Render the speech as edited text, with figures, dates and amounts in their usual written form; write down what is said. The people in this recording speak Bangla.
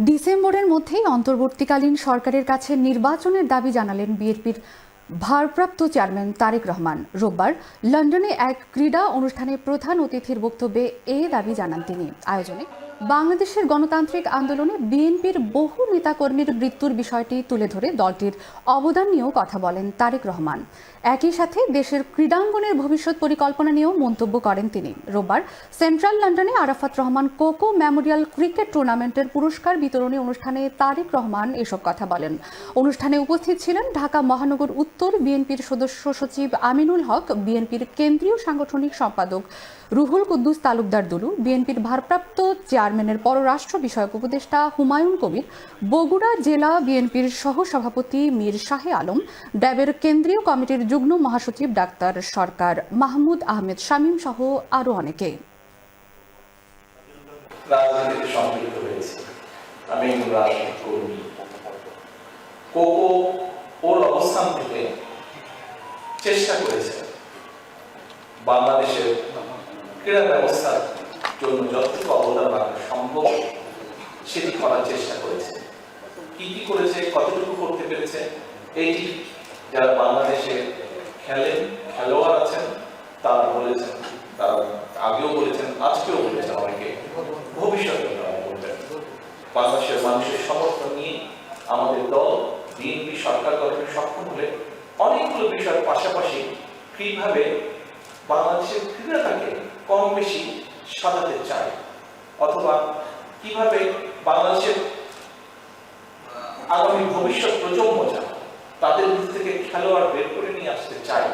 ডিসেম্বরের মধ্যেই অন্তর্বর্তীকালীন সরকারের কাছে নির্বাচনের দাবি জানালেন বিএনপির ভারপ্রাপ্ত চেয়ারম্যান তারেক রহমান। রোববার লন্ডনে এক ক্রীড়া অনুষ্ঠানে প্রধান অতিথির বক্তব্যে এ দাবি জানান তিনি। আয়োজনে বাংলাদেশের গণতান্ত্রিক আন্দোলনে বিএনপির বহু নেতাকর্মীর মৃত্যুর বিষয়টি তুলে ধরে দলটির অবদান নিয়েও কথা বলেন তারেক রহমান। একই সাথে দেশের ক্রীড়াঙ্গনের ভবিষ্যৎ পরিকল্পনা নিয়েও মন্তব্য করেন তিনি। রোববার সেন্ট্রাল লন্ডনে Arafat Rahman cocoa Memorial cricket টুর্নামেন্টের পুরস্কার বিতরণী অনুষ্ঠানে তারেক রহমান এসব কথা বলেন। অনুষ্ঠানে উপস্থিত ছিলেন ঢাকা মহানগর উত্তর বিএনপির সদস্য সচিব আমিনুল হক, বিএনপির কেন্দ্রীয় সাংগঠনিক সম্পাদক রুহুল কুদ্দুস তালুকদার দুলু, বিএনপির ভারপ্রাপ্ত চেয়ারম্যানের পররাষ্ট্র বিষয়ক উপদেষ্টা হুমায়ুন কবির, বগুড়া জেলা বিএনপির সহসভাপতি মীর শাহে আলম, ড্যাবের কেন্দ্রীয় কমিটির যুগ্ম মহাসচিব ডাক্তার সরকার মাহমুদ আহমেদ শামীম সহ আরো অনেকে। অবস্থান থেকে চেষ্টা করেছে বাংলাদেশের ক্রীড়া ব্যবস্থার জন্য যতটুকু অবদান রাখা সম্ভব সেটি করার চেষ্টা করেছে। কি কি করেছে, কতটুকু করতে পেরেছে, এইটি যারা বাংলাদেশে খেলোয়াড় আছেন তারা বলেছেন, তারা আগেও বলেছেন, আজকেও বলেছেন, অনেকে ভবিষ্যতে বলবেন। বাংলাদেশের মানুষের সমর্থন নিয়ে আমাদের দল বিএনপি সরকার গঠনে সক্ষম হলে অনেকগুলো বিষয়ের পাশাপাশি কিভাবে বাংলাদেশের ক্রীড়াটাকে কম বেশি সাজাতে চায়, অথবা কিভাবে বাংলাদেশের আগামী ভবিষ্যৎ প্রজন্ম তাদের মধ্যে থেকে খেলোয়াড় বের করে নিয়ে আসতে চায়,